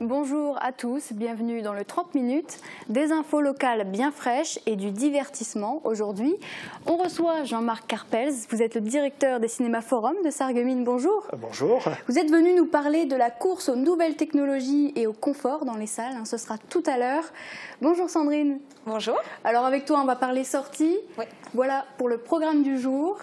Bonjour à tous, bienvenue dans le 30 minutes, des infos locales bien fraîches et du divertissement. Aujourd'hui, on reçoit Jean-Marc Carpels, vous êtes le directeur des cinémas Forum de Sarreguemines, bonjour. Bonjour. Vous êtes venu nous parler de la course aux nouvelles technologies et au confort dans les salles, ce sera tout à l'heure. Bonjour Sandrine. Bonjour. Alors avec toi, on va parler sortie. Oui. Voilà pour le programme du jour.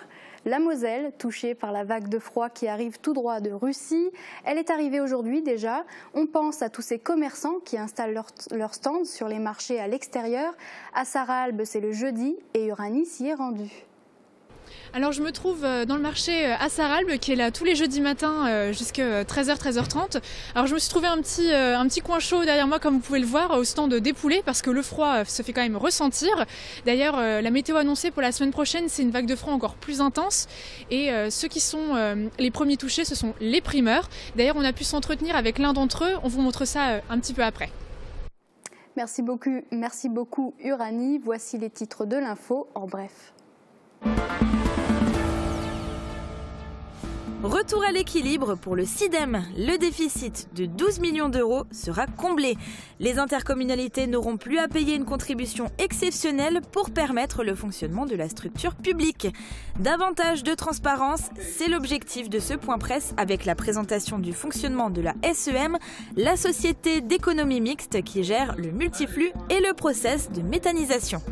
La Moselle, touchée par la vague de froid qui arrive tout droit de Russie, elle est arrivée aujourd'hui déjà. On pense à tous ces commerçants qui installent leurs stands sur les marchés à l'extérieur. À Sarralbe, c'est le jeudi et Uranie s'y est rendue. Alors je me trouve dans le marché à Sarralbe qui est là tous les jeudis matins jusqu'à 13h, 13h30. Alors je me suis trouvé un petit coin chaud derrière moi comme vous pouvez le voir au stand des poulets parce que le froid se fait quand même ressentir. D'ailleurs la météo annoncée pour la semaine prochaine c'est une vague de froid encore plus intense et ceux qui sont les premiers touchés ce sont les primeurs. D'ailleurs on a pu s'entretenir avec l'un d'entre eux, on vous montre ça un petit peu après. Merci beaucoup Uranie, voici les titres de l'info en bref. Retour à l'équilibre pour le CIDEM. Le déficit de 12 millions d'euros sera comblé. Les intercommunalités n'auront plus à payer une contribution exceptionnelle pour permettre le fonctionnement de la structure publique. Davantage de transparence, c'est l'objectif de ce point presse avec la présentation du fonctionnement de la SEM, la société d'économie mixte qui gère le multiflux et le process de méthanisation.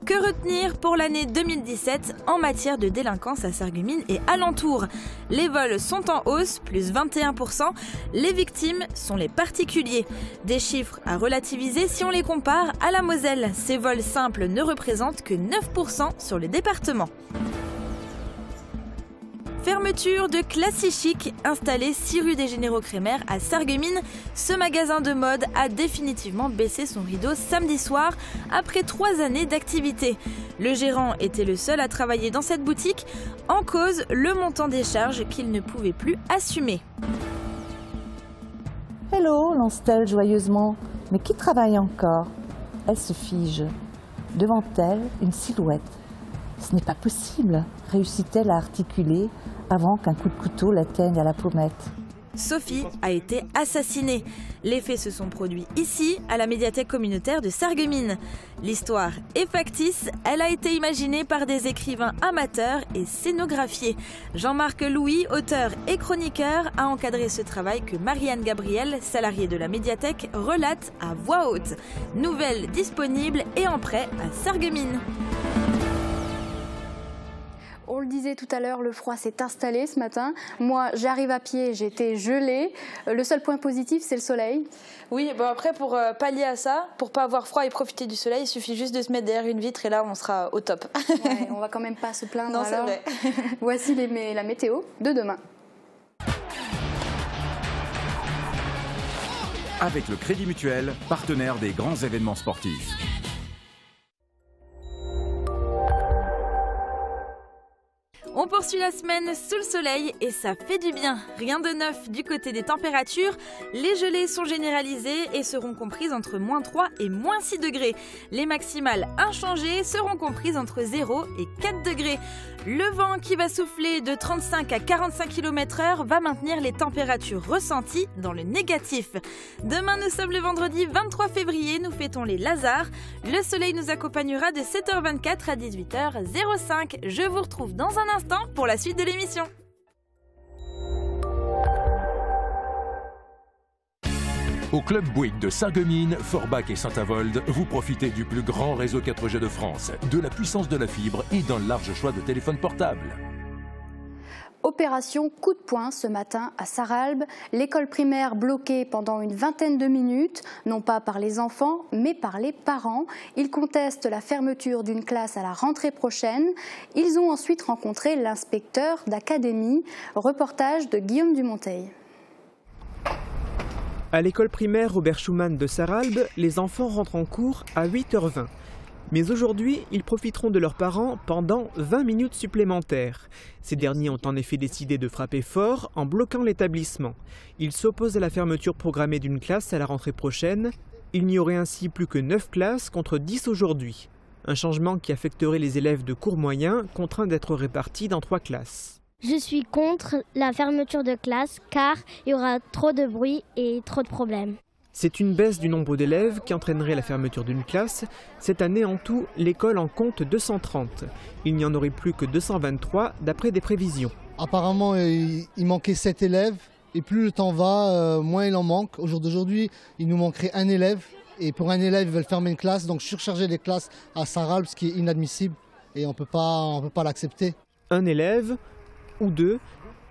Que retenir pour l'année 2017 en matière de délinquance à Sarreguemines et alentours? Les vols sont en hausse, plus 21%. Les victimes sont les particuliers. Des chiffres à relativiser si on les compare à la Moselle. Ces vols simples ne représentent que 9% sur le département. Fermeture de Classichic, installé 6 rue des Généraux Crémer à Sarreguemines. Ce magasin de mode a définitivement baissé son rideau samedi soir après 3 années d'activité. Le gérant était le seul à travailler dans cette boutique, en cause le montant des charges qu'il ne pouvait plus assumer. Hello, lance-t-elle joyeusement. Mais qui travaille encore? Elle se fige. Devant elle, une silhouette. Ce n'est pas possible, réussit-elle à articuler avant qu'un coup de couteau l'atteigne à la pommette. Sophie a été assassinée. Les faits se sont produits ici, à la médiathèque communautaire de Sarreguemines. L'histoire est factice, elle a été imaginée par des écrivains amateurs et scénographiés. Jean-Marc Louis, auteur et chroniqueur, a encadré ce travail que Marianne Gabriel, salariée de la médiathèque, relate à voix haute. Nouvelle disponible et en prêt à Sarreguemines. On le disait tout à l'heure, le froid s'est installé ce matin. Moi, j'arrive à pied, j'étais gelée. Le seul point positif, c'est le soleil. Oui, bon après, pour pallier à ça, pour pas avoir froid et profiter du soleil, il suffit juste de se mettre derrière une vitre et là, on sera au top. Ouais, on va quand même pas se plaindre. Non, c'est vrai. Voici la météo de demain. Avec le Crédit Mutuel, partenaire des grands événements sportifs. On poursuit la semaine sous le soleil et ça fait du bien. Rien de neuf du côté des températures. Les gelées sont généralisées et seront comprises entre -3 et -6 degrés. Les maximales inchangées seront comprises entre 0 et 4 degrés. Le vent qui va souffler de 35 à 45 km/h va maintenir les températures ressenties dans le négatif. Demain, nous sommes le vendredi 23 février, nous fêtons les Lazars. Le soleil nous accompagnera de 7h24 à 18h05. Je vous retrouve dans un instant pour la suite de l'émission. Au Club Bouygues de Sarreguemines, Forbach et Saint-Avold, vous profitez du plus grand réseau 4G de France, de la puissance de la fibre et d'un large choix de téléphones portables. Opération coup de poing ce matin à Sarralbe. L'école primaire bloquée pendant une vingtaine de minutes, non pas par les enfants, mais par les parents. Ils contestent la fermeture d'une classe à la rentrée prochaine. Ils ont ensuite rencontré l'inspecteur d'académie. Reportage de Guillaume Dumonteil. À l'école primaire Robert Schumann de Sarralbe, les enfants rentrent en cours à 8h20. Mais aujourd'hui, ils profiteront de leurs parents pendant 20 minutes supplémentaires. Ces derniers ont en effet décidé de frapper fort en bloquant l'établissement. Ils s'opposent à la fermeture programmée d'une classe à la rentrée prochaine. Il n'y aurait ainsi plus que 9 classes contre 10 aujourd'hui. Un changement qui affecterait les élèves de cours moyens, contraints d'être répartis dans 3 classes. Je suis contre la fermeture de classe car il y aura trop de bruit et trop de problèmes. C'est une baisse du nombre d'élèves qui entraînerait la fermeture d'une classe. Cette année, en tout, l'école en compte 230. Il n'y en aurait plus que 223 d'après des prévisions. Apparemment, il manquait 7 élèves et plus le temps va, moins il en manque. Au jour d'aujourd'hui, il nous manquerait un élève. Et pour un élève, ils veulent fermer une classe, donc surcharger les classes à Sarralbe, ce qui est inadmissible et on peut pas l'accepter. Un élève ou deux.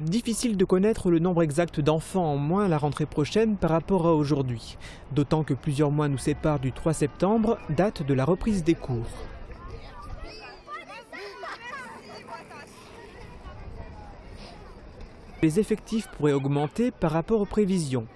Difficile de connaître le nombre exact d'enfants en moins à la rentrée prochaine par rapport à aujourd'hui, d'autant que plusieurs mois nous séparent du 3 septembre, date de la reprise des cours. Les effectifs pourraient augmenter par rapport aux prévisions.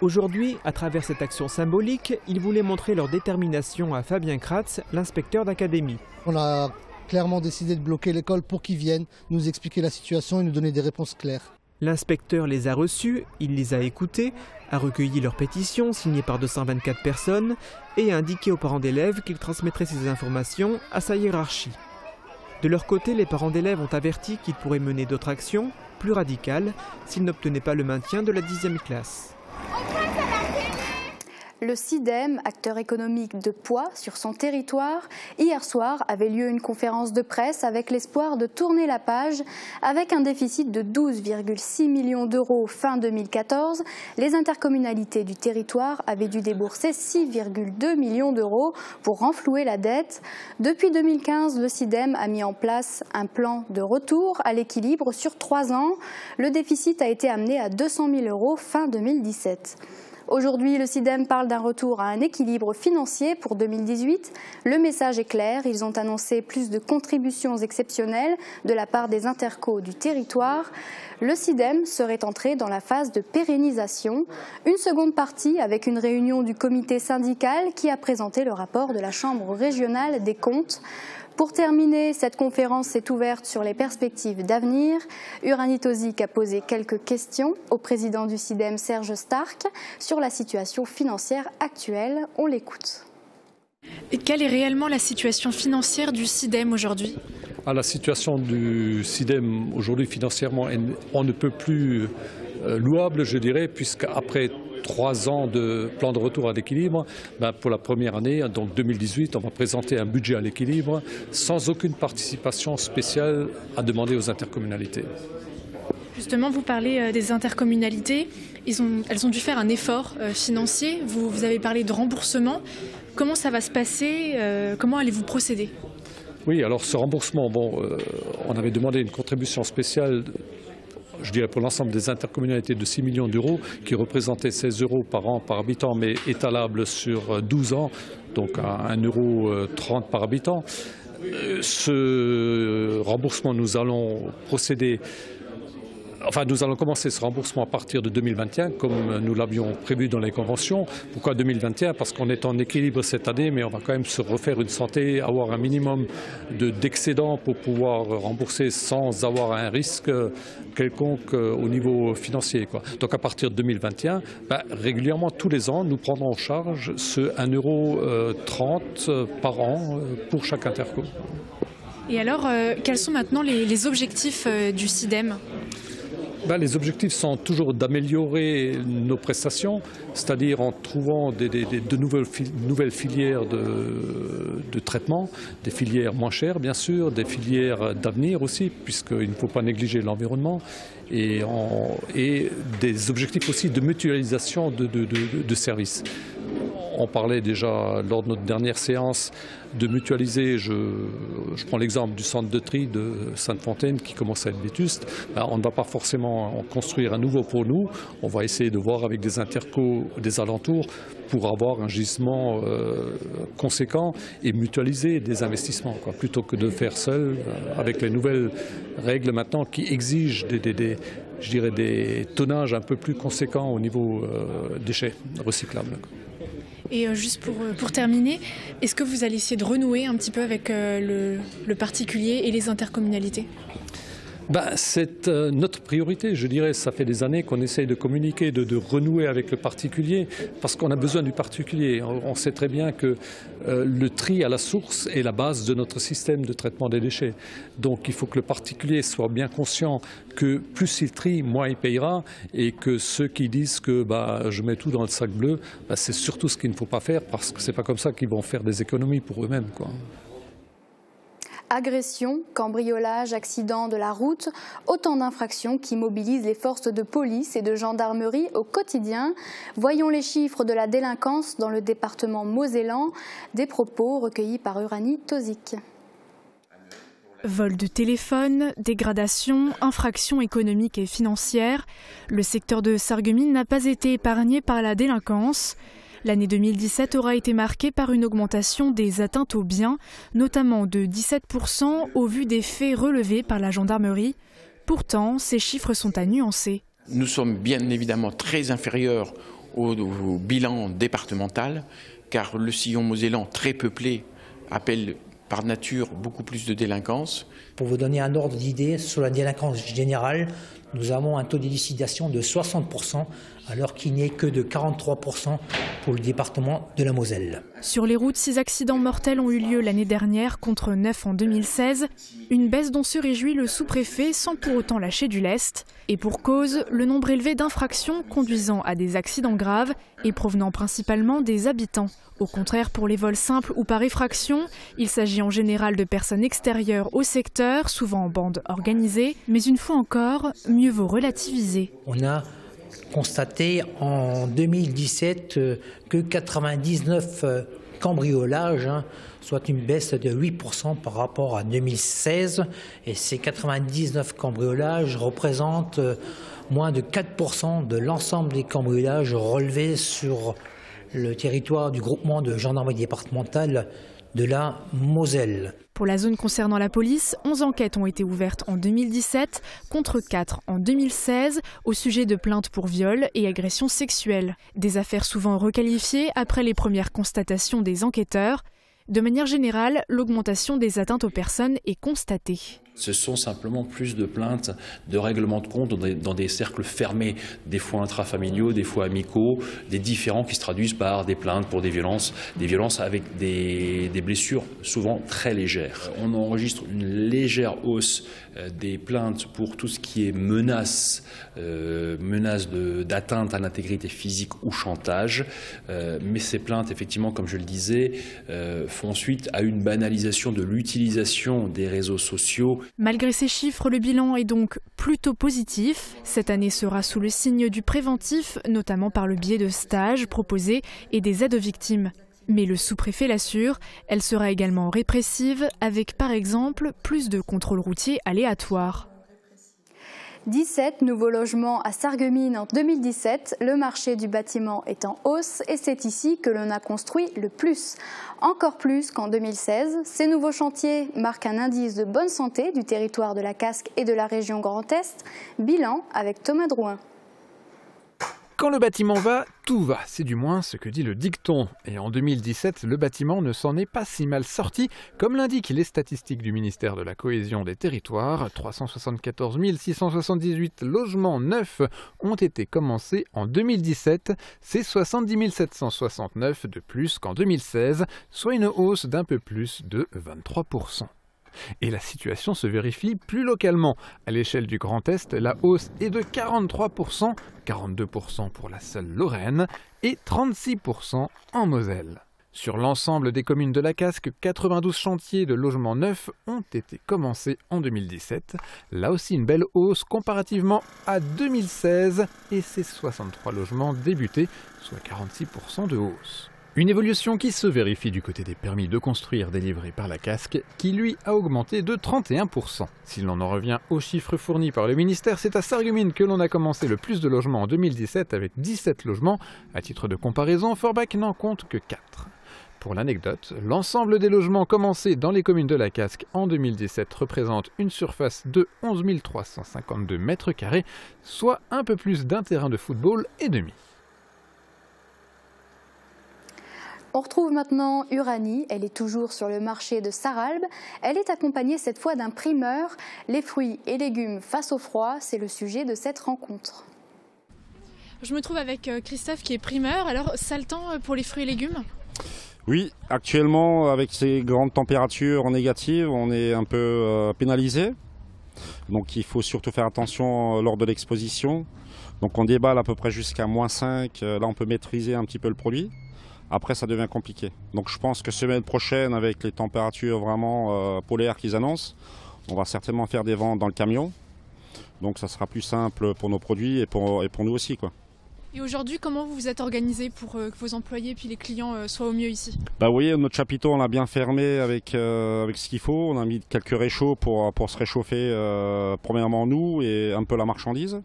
Aujourd'hui, à travers cette action symbolique, ils voulaient montrer leur détermination à Fabien Kratz, l'inspecteur d'académie. On a clairement décidé de bloquer l'école pour qu'ils viennent nous expliquer la situation et nous donner des réponses claires. L'inspecteur les a reçus, il les a écoutés, a recueilli leurs pétitions signées par 224 personnes et a indiqué aux parents d'élèves qu'ils transmettraient ces informations à sa hiérarchie. De leur côté, les parents d'élèves ont averti qu'ils pourraient mener d'autres actions, plus radicales, s'ils n'obtenaient pas le maintien de la 10e classe. Le SIDEM, acteur économique de poids sur son territoire, hier soir avait lieu une conférence de presse avec l'espoir de tourner la page. Avec un déficit de 12,6 millions d'euros fin 2014, les intercommunalités du territoire avaient dû débourser 6,2 millions d'euros pour renflouer la dette. Depuis 2015, le SIDEM a mis en place un plan de retour à l'équilibre sur 3 ans. Le déficit a été amené à 200 000 euros fin 2017. Aujourd'hui, le SIDEM parle d'un retour à un équilibre financier pour 2018. Le message est clair, ils ont annoncé plus de contributions exceptionnelles de la part des intercos du territoire. Le SIDEM serait entré dans la phase de pérennisation. Une seconde partie avec une réunion du comité syndical qui a présenté le rapport de la Chambre régionale des comptes. Pour terminer, cette conférence est ouverte sur les perspectives d'avenir. Uranie Tozic a posé quelques questions au président du SIDEM, Serge Stark, sur la situation financière actuelle. On l'écoute. Et quelle est réellement la situation financière du SIDEM aujourd'hui ? La situation du SIDEM aujourd'hui financièrement, on ne peut plus louable, je dirais, puisqu'après 3 ans de plan de retour à l'équilibre, pour la première année, donc 2018, on va présenter un budget à l'équilibre sans aucune participation spéciale à demander aux intercommunalités. Justement, vous parlez des intercommunalités. Elles ont dû faire un effort financier. Vous avez parlé de remboursement. Comment ça va se passer ? Comment allez-vous procéder ? Oui, alors ce remboursement, on avait demandé une contribution spéciale, je dirais pour l'ensemble des intercommunalités, de 6 millions d'euros, qui représentait 16 euros par an par habitant, mais étalable sur 12 ans, donc à 1,30 € par habitant. Ce remboursement, nous allons commencer ce remboursement à partir de 2021, comme nous l'avions prévu dans les conventions. Pourquoi 2021 ? Parce qu'on est en équilibre cette année, mais on va quand même se refaire une santé, avoir un minimum d'excédent pour pouvoir rembourser sans avoir un risque quelconque au niveau financier, quoi. Donc à partir de 2021, régulièrement, tous les ans, nous prendrons en charge ce 1,30 € par an pour chaque interco. Et alors, quels sont maintenant les objectifs du SIDEM ? Les objectifs sont toujours d'améliorer nos prestations, c'est-à-dire en trouvant de nouvelles filières de traitement, des filières moins chères bien sûr, des filières d'avenir aussi, puisqu'il ne faut pas négliger l'environnement, et des objectifs aussi de mutualisation de services. On parlait déjà lors de notre dernière séance de mutualiser, je prends l'exemple du centre de tri de Sainte-Fontaine qui commence à être vétuste. On ne va pas forcément en construire un nouveau pour nous, on va essayer de voir avec des intercos des alentours pour avoir un gisement conséquent et mutualiser des investissements, plutôt que de faire seul avec les nouvelles règles maintenant qui exigent des tonnages un peu plus conséquents au niveau déchets recyclables. Et juste pour terminer, est-ce que vous allez essayer de renouer un petit peu avec le particulier et les intercommunalités ? C'est notre priorité, je dirais. Ça fait des années qu'on essaye de communiquer, de renouer avec le particulier, parce qu'on a besoin du particulier. On sait très bien que le tri à la source est la base de notre système de traitement des déchets. Donc il faut que le particulier soit bien conscient que plus il trie, moins il payera, et que ceux qui disent que je mets tout dans le sac bleu, c'est surtout ce qu'il ne faut pas faire, parce que c'est pas comme ça qu'ils vont faire des économies pour eux-mêmes, quoi. Agression, cambriolage, accident de la route, autant d'infractions qui mobilisent les forces de police et de gendarmerie au quotidien. Voyons les chiffres de la délinquance dans le département mosellan. Des propos recueillis par Uranie Tozic. Vol de téléphone, dégradation, infractions économiques et financières. Le secteur de Sarreguemines n'a pas été épargné par la délinquance. L'année 2017 aura été marquée par une augmentation des atteintes aux biens, notamment de 17% au vu des faits relevés par la gendarmerie. Pourtant, ces chiffres sont à nuancer. Nous sommes bien évidemment très inférieurs au bilan départemental, car le sillon mosellan très peuplé appelle par nature beaucoup plus de délinquance. Pour vous donner un ordre d'idée, sur la délinquance générale, nous avons un taux d'élucidation de 60%, alors qu'il n'est que de 43% pour le département de la Moselle. Sur les routes, 6 accidents mortels ont eu lieu l'année dernière, contre 9 en 2016. Une baisse dont se réjouit le sous-préfet sans pour autant lâcher du lest. Et pour cause, le nombre élevé d'infractions conduisant à des accidents graves et provenant principalement des habitants. Au contraire, pour les vols simples ou par effraction, il s'agit en général de personnes extérieures au secteur, souvent en bande organisée. Mais une fois encore, mieux vaut relativiser. On a constaté en 2017 que 99 cambriolages, soit une baisse de 8% par rapport à 2016. Et ces 99 cambriolages représentent moins de 4% de l'ensemble des cambriolages relevés sur le territoire du groupement de gendarmerie départementale de la Moselle. Pour la zone concernant la police, 11 enquêtes ont été ouvertes en 2017, contre 4 en 2016, au sujet de plaintes pour viol et agressions sexuelles. Des affaires souvent requalifiées après les premières constatations des enquêteurs. De manière générale, l'augmentation des atteintes aux personnes est constatée. Ce sont simplement plus de plaintes, de règlements de compte dans des cercles fermés, des fois intrafamiliaux, des fois amicaux, des différends qui se traduisent par des plaintes pour des violences avec des blessures souvent très légères. On enregistre une légère hausse des plaintes pour tout ce qui est menace d'atteinte à l'intégrité physique ou chantage. Mais ces plaintes, effectivement, comme je le disais, font suite à une banalisation de l'utilisation des réseaux sociaux. Malgré ces chiffres, le bilan est donc plutôt positif. Cette année sera sous le signe du préventif, notamment par le biais de stages proposés et des aides aux victimes. Mais le sous-préfet l'assure, elle sera également répressive, avec par exemple plus de contrôles routiers aléatoires. 17 nouveaux logements à Sarreguemines en 2017. Le marché du bâtiment est en hausse et c'est ici que l'on a construit le plus. Encore plus qu'en 2016. Ces nouveaux chantiers marquent un indice de bonne santé du territoire de la Casque et de la région Grand Est. Bilan avec Thomas Drouin. Quand le bâtiment va, tout va. C'est du moins ce que dit le dicton. Et en 2017, le bâtiment ne s'en est pas si mal sorti, comme l'indiquent les statistiques du ministère de la Cohésion des Territoires. 374 678 logements neufs ont été commencés en 2017. C'est 70 769 de plus qu'en 2016, soit une hausse d'un peu plus de 23%. Et la situation se vérifie plus localement. À l'échelle du Grand Est, la hausse est de 43%, 42% pour la seule Lorraine et 36% en Moselle. Sur l'ensemble des communes de la Casque, 92 chantiers de logements neufs ont été commencés en 2017. Là aussi une belle hausse comparativement à 2016 et ses 63 logements débutés, soit 46% de hausse. Une évolution qui se vérifie du côté des permis de construire délivrés par la Casque, qui lui a augmenté de 31%. Si l'on en revient aux chiffres fournis par le ministère, c'est à Sarreguemines que l'on a commencé le plus de logements en 2017 avec 17 logements. À titre de comparaison, Forbach n'en compte que 4. Pour l'anecdote, l'ensemble des logements commencés dans les communes de la Casque en 2017 représente une surface de 11 352 mètres carrés, soit un peu plus d'un terrain de football et demi. On retrouve maintenant Uranie, elle est toujours sur le marché de Sarralbe. Elle est accompagnée cette fois d'un primeur. Les fruits et légumes face au froid, c'est le sujet de cette rencontre. Je me trouve avec Christophe qui est primeur. Alors, ça le temps pour les fruits et légumes ? Oui, actuellement, avec ces grandes températures négatives, on est un peu pénalisé. Donc il faut surtout faire attention lors de l'exposition. Donc on déballe à peu près jusqu'à -5. Là, on peut maîtriser un petit peu le produit. Après, ça devient compliqué. Donc je pense que semaine prochaine, avec les températures vraiment polaires qu'ils annoncent, on va certainement faire des ventes dans le camion. Donc ça sera plus simple pour nos produits et pour nous aussi, quoi. Et aujourd'hui, comment vous vous êtes organisé pour que vos employés et puis les clients soient au mieux ici ? Bah, vous voyez, notre chapiteau, on l'a bien fermé avec ce qu'il faut. On a mis quelques réchauds pour se réchauffer, premièrement nous et un peu la marchandise.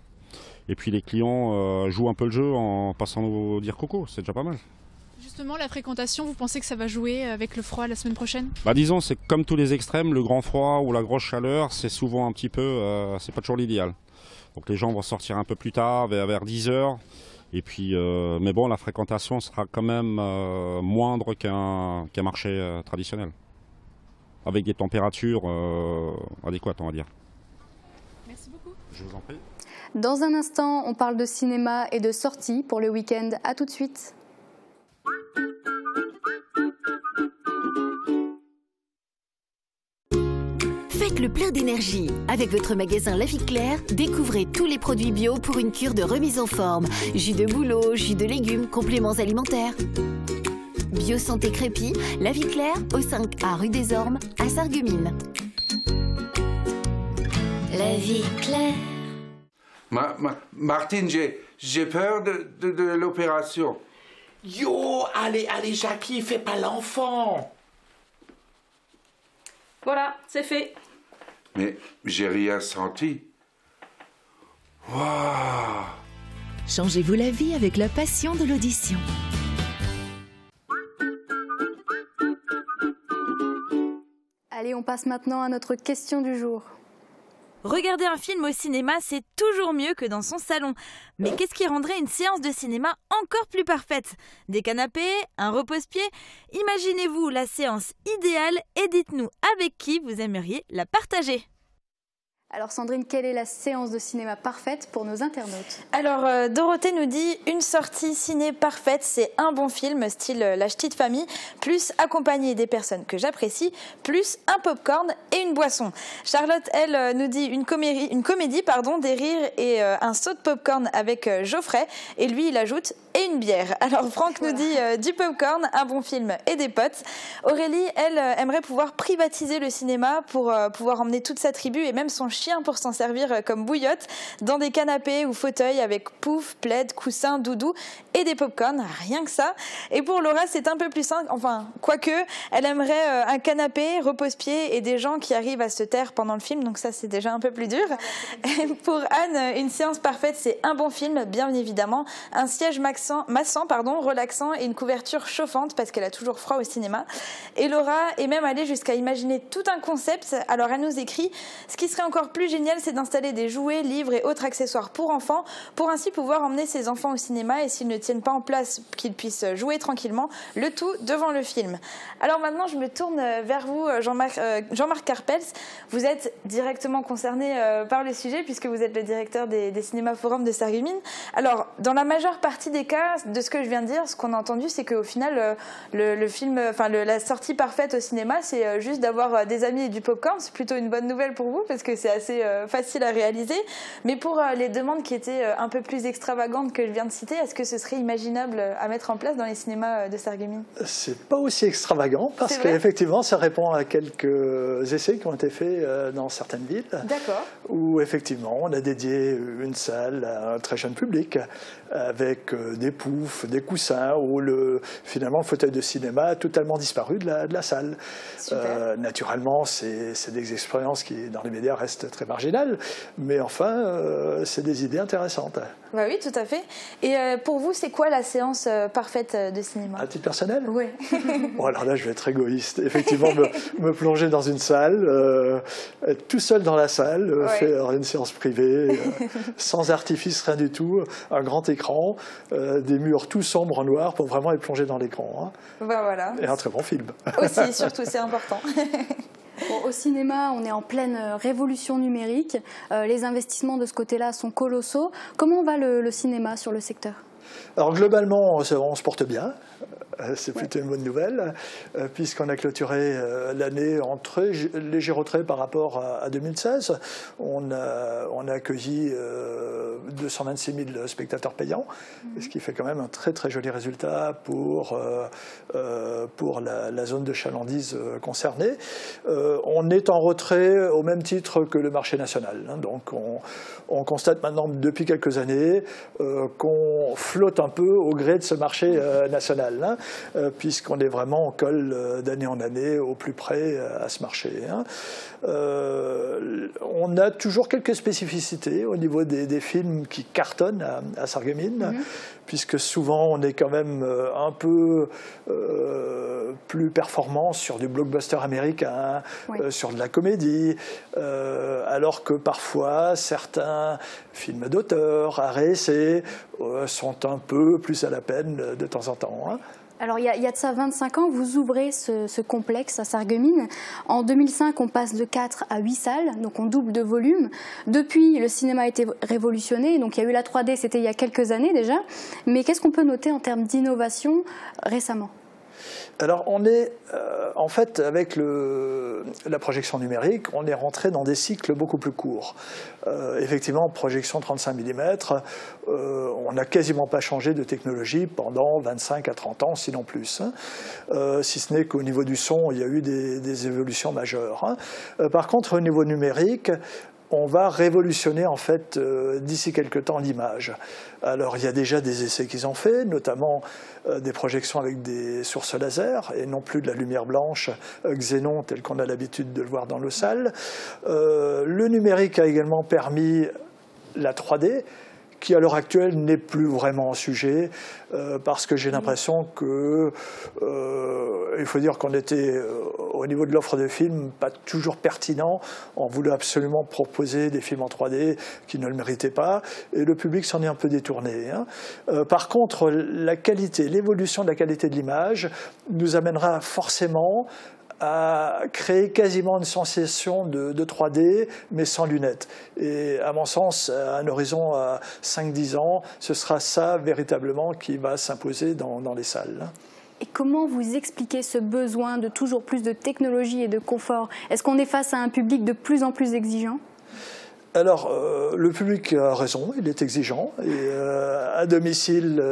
Et puis les clients jouent un peu le jeu en passant nous dire coucou, c'est déjà pas mal. Justement, la fréquentation, vous pensez que ça va jouer avec le froid la semaine prochaine ? Bah, disons, c'est comme tous les extrêmes, le grand froid ou la grosse chaleur, c'est souvent un petit peu, c'est pas toujours l'idéal. Donc les gens vont sortir un peu plus tard, vers 10 h. Et puis, mais bon, la fréquentation sera quand même moindre qu'un marché traditionnel, avec des températures adéquates, on va dire. Merci beaucoup. Je vous en prie. Dans un instant, on parle de cinéma et de sorties pour le week-end. À tout de suite. Faites le plein d'énergie. Avec votre magasin La Vie Claire, découvrez tous les produits bio pour une cure de remise en forme. Jus de bouleau, jus de légumes, compléments alimentaires. Bio Santé Crépy, La Vie Claire, au 5A rue des Ormes, à Sarreguemines. La Vie Claire. Martine, j'ai peur de l'opération. Yo, allez, Jackie, fais pas l'enfant. Voilà, c'est fait. Mais j'ai rien senti. Waouh! Changez-vous la vie avec la passion de l'audition. Allez, on passe maintenant à notre question du jour. Regarder un film au cinéma, c'est toujours mieux que dans son salon. Mais qu'est-ce qui rendrait une séance de cinéma encore plus parfaite ? Des canapés, un repose-pied ? Imaginez-vous la séance idéale et dites-nous avec qui vous aimeriez la partager. Alors Sandrine, quelle est la séance de cinéma parfaite pour nos internautes ? Alors Dorothée nous dit une sortie ciné parfaite, c'est un bon film style La Ch'tite Famille, plus accompagné des personnes que j'apprécie, plus un popcorn et une boisson. Charlotte, elle, nous dit une comédie, des rires et un saut de popcorn avec Geoffrey, et lui il ajoute et une bière. Alors Franck nous dit du popcorn, un bon film et des potes. Aurélie, elle, aimerait pouvoir privatiser le cinéma pour pouvoir emmener toute sa tribu et même son chien pour s'en servir comme bouillotte dans des canapés ou fauteuils avec pouf, plaid, coussin, doudou et des pop-corn, rien que ça. Et pour Laura, c'est un peu plus simple, enfin, quoique, elle aimerait un canapé, repose-pied et des gens qui arrivent à se taire pendant le film, donc ça c'est déjà un peu plus dur. Et pour Anne, une séance parfaite, c'est un bon film, bien évidemment, un siège massant, relaxant et une couverture chauffante parce qu'elle a toujours froid au cinéma. Et Laura est même allée jusqu'à imaginer tout un concept, alors elle nous écrit « Ce qui serait encore plus génial, c'est d'installer des jouets, livres et autres accessoires pour enfants, pour ainsi pouvoir emmener ses enfants au cinéma et s'ils ne tiennent pas en place, qu'ils puissent jouer tranquillement, le tout devant le film. » Alors maintenant, je me tourne vers vous, Jean-Marc Carpels. Vous êtes directement concerné par le sujet puisque vous êtes le directeur des cinémas forums de Sarreguemines. Alors, dans la majeure partie des cas, de ce que je viens de dire, ce qu'on a entendu, c'est qu'au final, le film, la sortie parfaite au cinéma, c'est juste d'avoir des amis et du popcorn. C'est plutôt une bonne nouvelle pour vous parce que c'est assez facile à réaliser. Mais pour les demandes qui étaient un peu plus extravagantes que je viens de citer, est-ce que ce serait imaginable à mettre en place dans les cinémas de Sarreguemines ? C'est pas aussi extravagant parce qu'effectivement, ça répond à quelques essais qui ont été faits dans certaines villes. D'accord. Où effectivement, on a dédié une salle à un très jeune public avec des poufs, des coussins, où finalement le fauteuil de cinéma a totalement disparu de la salle. Naturellement, c'est des expériences qui, dans les médias, restent très marginales, mais enfin, c'est des idées intéressantes. Bah oui, tout à fait. Et pour vous, c'est quoi la séance parfaite de cinéma ? À titre personnel ? Oui. Bon, alors là, je vais être égoïste. Effectivement, me plonger dans une salle, être tout seul dans la salle, faire une séance privée, sans artifice, rien du tout, un grand écran, des murs tout sombres en noir pour vraiment être plongé dans l'écran. Bah voilà. Et un très bon film. Aussi, surtout, c'est important. Bon, au cinéma, on est en pleine révolution numérique. Les investissements de ce côté-là sont colossaux. Comment va le cinéma sur le secteur ? Alors globalement, on se porte bien. C'est plutôt une bonne nouvelle, puisqu'on a clôturé l'année en très léger retrait par rapport à 2016. On a accueilli 226 000 spectateurs payants, ce qui fait quand même un très très joli résultat pour la zone de chalandise concernée. On est en retrait au même titre que le marché national. Donc on constate maintenant depuis quelques années qu'on flotte un peu au gré de ce marché national. Puisqu'on est vraiment en colle d'année en année au plus près à ce marché. On a toujours quelques spécificités au niveau des films qui cartonnent à Sarreguemines, puisque souvent on est quand même un peu plus performant sur du blockbuster américain, sur de la comédie, alors que parfois certains films d'auteur, arts et essais, sont un peu plus à la peine de temps en temps. Alors, il y a de ça 25 ans, vous ouvrez ce complexe à Sarreguemines. En 2005, on passe de 4 à 8 salles, donc on double de volume. Depuis, le cinéma a été révolutionné, donc il y a eu la 3D, c'était il y a quelques années déjà. Mais qu'est-ce qu'on peut noter en termes d'innovation récemment ? Alors on est, en fait, avec la projection numérique, on est rentré dans des cycles beaucoup plus courts. Effectivement, projection 35 mm, on n'a quasiment pas changé de technologie pendant 25 à 30 ans, sinon plus. Si ce n'est qu'au niveau du son, il y a eu des évolutions majeures. Par contre, au niveau numérique, on va révolutionner en fait d'ici quelques temps l'image. Alors il y a déjà des essais qu'ils ont fait, notamment des projections avec des sources laser et non plus de la lumière blanche xénon telle qu'on a l'habitude de le voir dans nos salles. Le numérique a également permis la 3D, qui à l'heure actuelle n'est plus vraiment un sujet, parce que j'ai l'impression que, il faut dire qu'on était au niveau de l'offre de films pas toujours pertinent. On voulait absolument proposer des films en 3D qui ne le méritaient pas, et le public s'en est un peu détourné. Par contre, la qualité, l'évolution de la qualité de l'image nous amènera forcément à créer quasiment une sensation de 3D, mais sans lunettes. Et à mon sens, à un horizon à 5-10 ans, ce sera ça véritablement qui va s'imposer dans les salles. Et comment vous expliquez ce besoin de toujours plus de technologie et de confort ? Est-ce qu'on est face à un public de plus en plus exigeant ? Alors, le public a raison, il est exigeant. Et à domicile,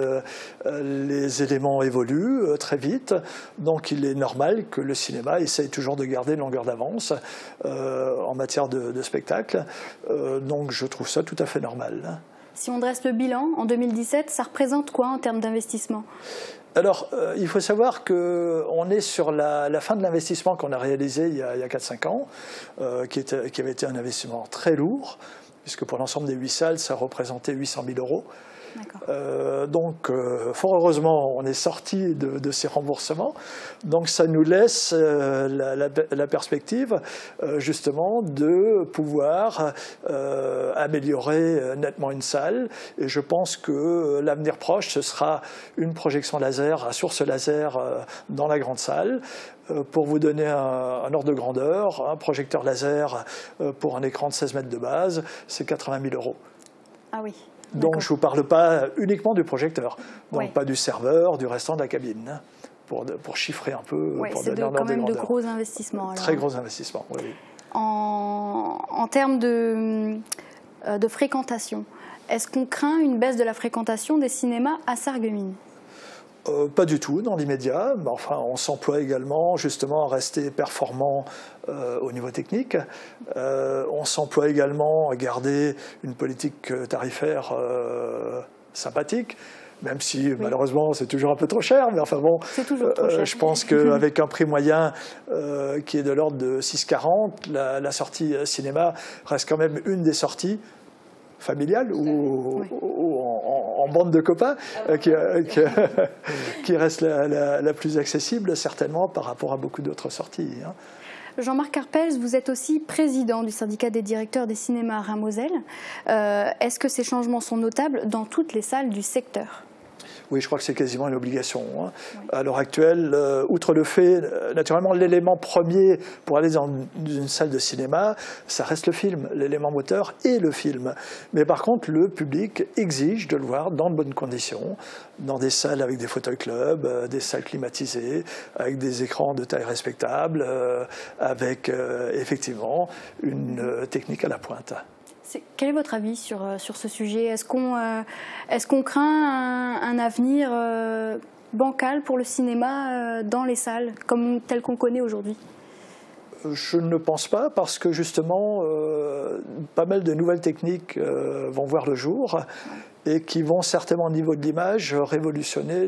les éléments évoluent très vite. Donc, il est normal que le cinéma essaye toujours de garder une longueur d'avance en matière de spectacle. Donc, je trouve ça tout à fait normal. Si on dresse le bilan, en 2017, ça représente quoi en termes d'investissement ? Alors, il faut savoir qu'on est sur la fin de l'investissement qu'on a réalisé il y a 4-5 ans, qui avait été un investissement très lourd, puisque pour l'ensemble des 8 salles, ça représentait 800 000 €. Donc, fort heureusement, on est sorti de ces remboursements. Donc, ça nous laisse la perspective, justement, de pouvoir améliorer nettement une salle. Et je pense que l'avenir proche, ce sera une projection laser à source laser dans la grande salle. Pour vous donner un ordre de grandeur, un projecteur laser pour un écran de 16 mètres de base, c'est 80 000 €. Ah oui. Donc je ne vous parle pas uniquement du projecteur, donc pas du serveur, du restant de la cabine, pour chiffrer un peu, pour donner un ordre de grandeur. C'est quand même de gros investissements. Alors. Très gros investissements, oui. En termes de fréquentation, est-ce qu'on craint une baisse de la fréquentation des cinémas à Sarreguemines ? Pas du tout dans l'immédiat, mais enfin on s'emploie également justement à rester performant au niveau technique. On s'emploie également à garder une politique tarifaire sympathique, même si malheureusement c'est toujours un peu trop cher, mais enfin bon, je pense qu'avec un prix moyen qui est de l'ordre de 6,40, la sortie cinéma reste quand même une des sorties familiale ou en bande de copains qui reste la plus accessible certainement par rapport à beaucoup d'autres sorties. Jean-Marc Carpels, vous êtes aussi président du syndicat des directeurs des cinémas à Rhin-Moselle. Est-ce que ces changements sont notables dans toutes les salles du secteur ? Oui, je crois que c'est quasiment une obligation. Hein. Oui. À l'heure actuelle, outre le fait, naturellement, l'élément premier pour aller dans une salle de cinéma, ça reste le film, l'élément moteur et le film. Mais par contre, le public exige de le voir dans de bonnes conditions, dans des salles avec des fauteuils clubs, des salles climatisées, avec des écrans de taille respectable, avec effectivement une technique à la pointe. Quel est votre avis sur ce sujet? Est-ce qu'on craint un avenir bancal pour le cinéma dans les salles, tel qu'on connaît aujourd'hui? Je ne pense pas, parce que justement, pas mal de nouvelles techniques vont voir le jour et qui vont certainement au niveau de l'image révolutionner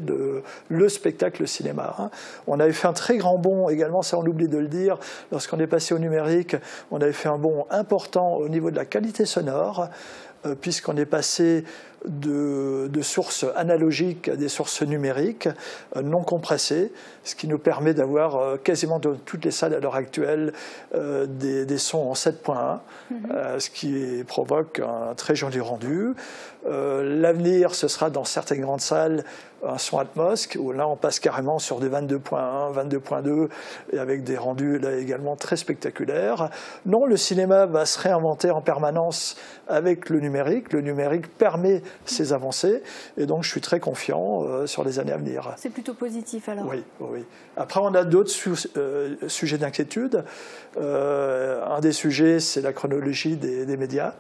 le spectacle cinéma. Hein. On avait fait un très grand bond également, ça on oublie de le dire, lorsqu'on est passé au numérique, on avait fait un bond important au niveau de la qualité sonore, puisqu'on est passé de sources analogiques à des sources numériques non compressées, ce qui nous permet d'avoir quasiment dans toutes les salles à l'heure actuelle des sons en 7.1, ce qui provoque un très joli rendu. L'avenir, ce sera dans certaines grandes salles un son Atmos, où là on passe carrément sur des 22.1, 22.2, et avec des rendus là également très spectaculaires. Non, le cinéma va se réinventer en permanence avec le numérique. Le numérique permet ces avancées, et donc je suis très confiant sur les années à venir. C'est plutôt positif alors? Oui, oui. Après on a d'autres sujets d'inquiétude. Un des sujets, c'est la chronologie des médias.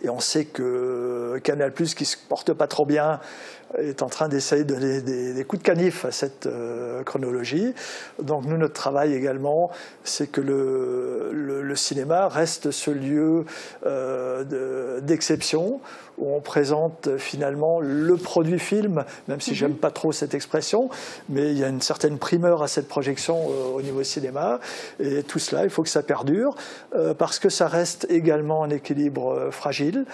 Et on sait que Canal+, qui ne se porte pas trop bien, est en train d'essayer de donner des coups de canif à cette chronologie. Donc nous, notre travail également, c'est que le cinéma reste ce lieu d'exception, où on présente finalement le produit film, même si j'aime pas trop cette expression, mais il y a une certaine primeur à cette projection au niveau cinéma. Et tout cela, il faut que ça perdure, parce que ça reste également un équilibre fragile.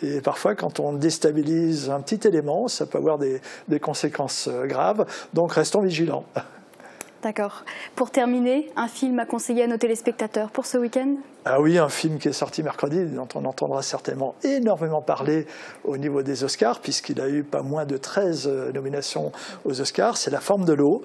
Et parfois, quand on déstabilise un petit élément, ça peut avoir des conséquences graves. Donc, restons vigilants. D'accord. Pour terminer, un film à conseiller à nos téléspectateurs pour ce week-end? Ah oui, un film qui est sorti mercredi, dont on entendra certainement énormément parler au niveau des Oscars, puisqu'il a eu pas moins de 13 nominations aux Oscars. C'est La forme de l'eau,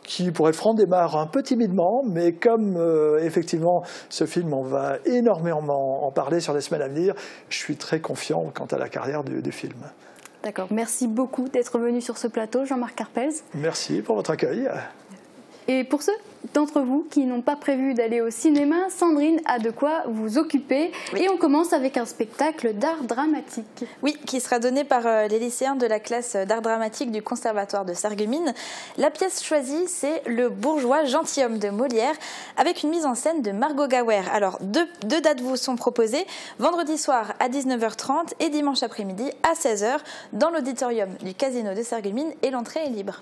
qui, pour être franc, démarre un peu timidement, mais comme effectivement ce film, on va énormément en parler sur les semaines à venir, je suis très confiant quant à la carrière du film. D'accord. Merci beaucoup d'être venu sur ce plateau, Jean-Marc Carpels. Merci pour votre accueil. Et pour ceux d'entre vous qui n'ont pas prévu d'aller au cinéma, Sandrine a de quoi vous occuper. Oui. Et on commence avec un spectacle d'art dramatique. Oui, qui sera donné par les lycéens de la classe d'art dramatique du Conservatoire de Sarreguemines. La pièce choisie, c'est Le bourgeois gentilhomme de Molière, avec une mise en scène de Margot Gawer. Alors, deux dates vous sont proposées, vendredi soir à 19h30 et dimanche après-midi à 16h, dans l'auditorium du Casino de Sarreguemines, et l'entrée est libre.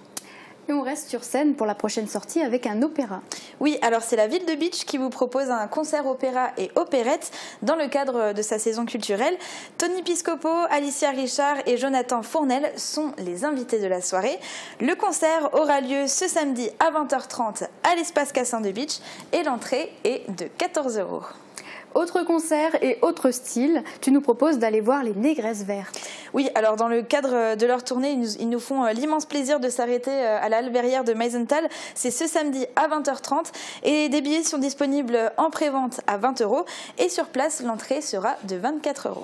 Et on reste sur scène pour la prochaine sortie avec un opéra. Oui, alors c'est la ville de Bitche qui vous propose un concert opéra et opérette dans le cadre de sa saison culturelle. Tony Piscopo, Alicia Richard et Jonathan Fournel sont les invités de la soirée. Le concert aura lieu ce samedi à 20h30 à l'espace Cassin de Bitche et l'entrée est de 14 €. Autre concert et autre style, tu nous proposes d'aller voir les Négresses Vertes. Oui, alors dans le cadre de leur tournée, ils nous font l'immense plaisir de s'arrêter à la Halles-Verrières de Meisenthal. C'est ce samedi à 20h30 et des billets sont disponibles en pré-vente à 20 € et sur place, l'entrée sera de 24 €.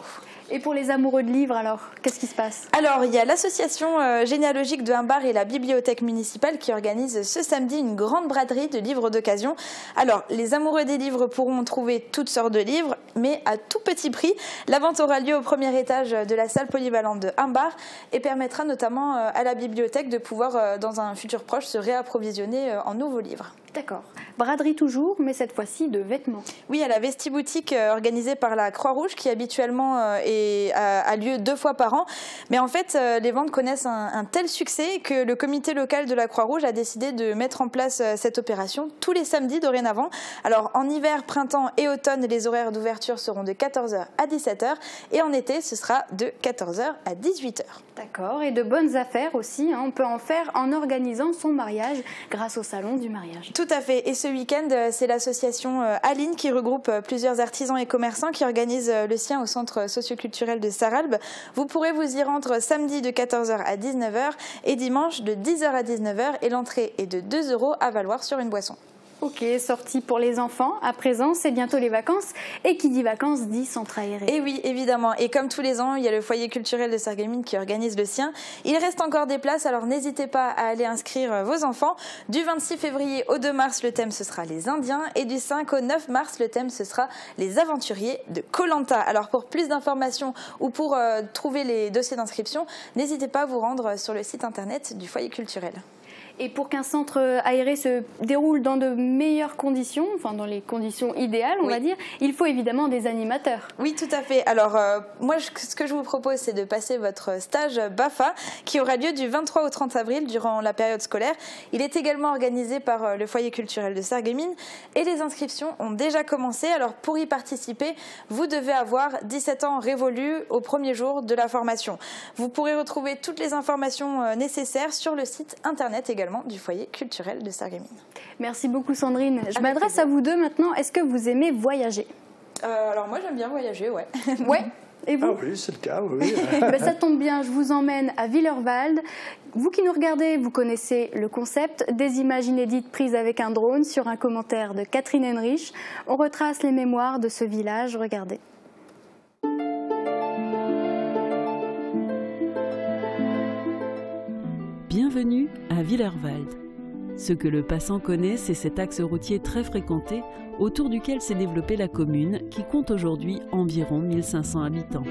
Et pour les amoureux de livres, alors, qu'est-ce qui se passe? Alors, il y a l'association généalogique de Humbar et la bibliothèque municipale qui organisent ce samedi une grande braderie de livres d'occasion. Alors, les amoureux des livres pourront trouver toutes sortes de livres, mais à tout petit prix. La vente aura lieu au premier étage de la salle polyvalente de Humbar et permettra notamment à la bibliothèque de pouvoir, dans un futur proche, se réapprovisionner en nouveaux livres. D'accord. Braderie toujours, mais cette fois-ci de vêtements. Oui, à la Vestiboutique organisée par la Croix-Rouge, qui habituellement a lieu 2 fois par an. Mais en fait, les ventes connaissent un tel succès que le comité local de la Croix-Rouge a décidé de mettre en place cette opération tous les samedis dorénavant. Alors, en hiver, printemps et automne, les horaires d'ouverture seront de 14h à 17h. Et en été, ce sera de 14h à 18h. D'accord. Et de bonnes affaires aussi, hein, on peut en faire en organisant son mariage grâce au salon du mariage. Tout à fait. Et ce week-end, c'est l'association Aline qui regroupe plusieurs artisans et commerçants qui organise le sien au centre socioculturel de Sarralbe. Vous pourrez vous y rendre samedi de 14h à 19h et dimanche de 10h à 19h. Et l'entrée est de 2 € à valoir sur une boisson. Ok, sortie pour les enfants. À présent, c'est bientôt les vacances. Et qui dit vacances dit centre aéré. Et oui, évidemment. Et comme tous les ans, il y a le foyer culturel de Sarreguemines qui organise le sien. Il reste encore des places, alors n'hésitez pas à aller inscrire vos enfants. Du 26 février au 2 mars, le thème ce sera les Indiens. Et du 5 au 9 mars, le thème ce sera les aventuriers de Koh-Lanta. Alors pour plus d'informations ou pour trouver les dossiers d'inscription, n'hésitez pas à vous rendre sur le site internet du foyer culturel. Et pour qu'un centre aéré se déroule dans de meilleures conditions, enfin dans les conditions idéales, on va dire, il faut évidemment des animateurs. Oui, tout à fait. Alors, moi, ce que je vous propose, c'est de passer votre stage BAFA, qui aura lieu du 23 au 30 avril, durant la période scolaire. Il est également organisé par le foyer culturel de Sarreguemines et les inscriptions ont déjà commencé. Alors, pour y participer, vous devez avoir 17 ans révolus au premier jour de la formation. Vous pourrez retrouver toutes les informations nécessaires sur le site internet également du foyer culturel de Sarreguemines. Merci beaucoup Sandrine. Je m'adresse à vous deux maintenant. Est-ce que vous aimez voyager? Alors moi j'aime bien voyager, ouais. Ouais. Et vous? Ah oui, c'est le cas, oui. Ben, ça tombe bien, je vous emmène à Willerwald. Vous qui nous regardez, vous connaissez le concept, des images inédites prises avec un drone sur un commentaire de Catherine Henrich. On retrace les mémoires de ce village, regardez. Bienvenue à Willerwald. Ce que le passant connaît, c'est cet axe routier très fréquenté autour duquel s'est développée la commune qui compte aujourd'hui environ 1500 habitants.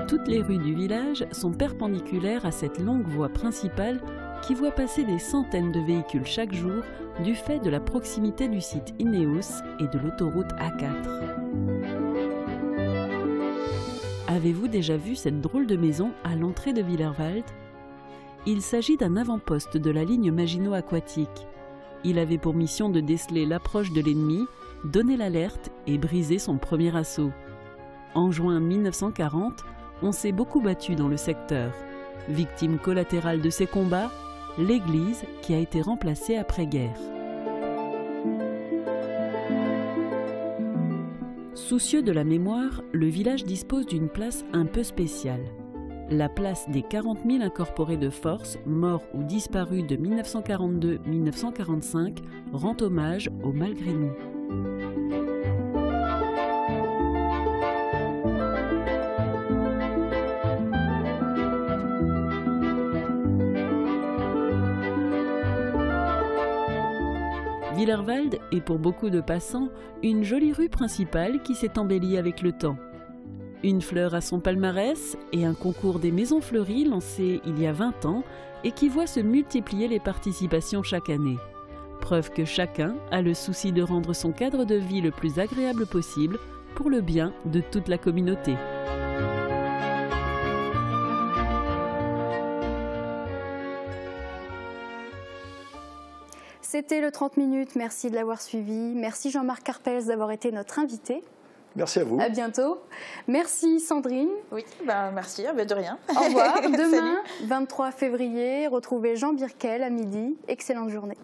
Toutes les rues du village sont perpendiculaires à cette longue voie principale qui voit passer des centaines de véhicules chaque jour du fait de la proximité du site Ineos et de l'autoroute A4. Avez-vous déjà vu cette drôle de maison à l'entrée de Willerwald? Il s'agit d'un avant-poste de la ligne Maginot Aquatique. Il avait pour mission de déceler l'approche de l'ennemi, donner l'alerte et briser son premier assaut. En juin 1940, on s'est beaucoup battu dans le secteur. Victime collatérale de ces combats, l'église qui a été remplacée après-guerre. Soucieux de la mémoire, le village dispose d'une place un peu spéciale. La place des 40 000 incorporés de force, morts ou disparus de 1942-1945, rend hommage au malgré nous. Willerwald est pour beaucoup de passants une jolie rue principale qui s'est embellie avec le temps. Une fleur à son palmarès et un concours des maisons fleuries lancé il y a 20 ans et qui voit se multiplier les participations chaque année. Preuve que chacun a le souci de rendre son cadre de vie le plus agréable possible pour le bien de toute la communauté. C'était le 30 minutes, merci de l'avoir suivi. Merci Jean-Marc Carpels d'avoir été notre invité. Merci à vous. À bientôt. Merci Sandrine. Oui, merci, de rien. Au revoir. Demain, 23 février, retrouvez Jean Birkel à midi. Excellente journée.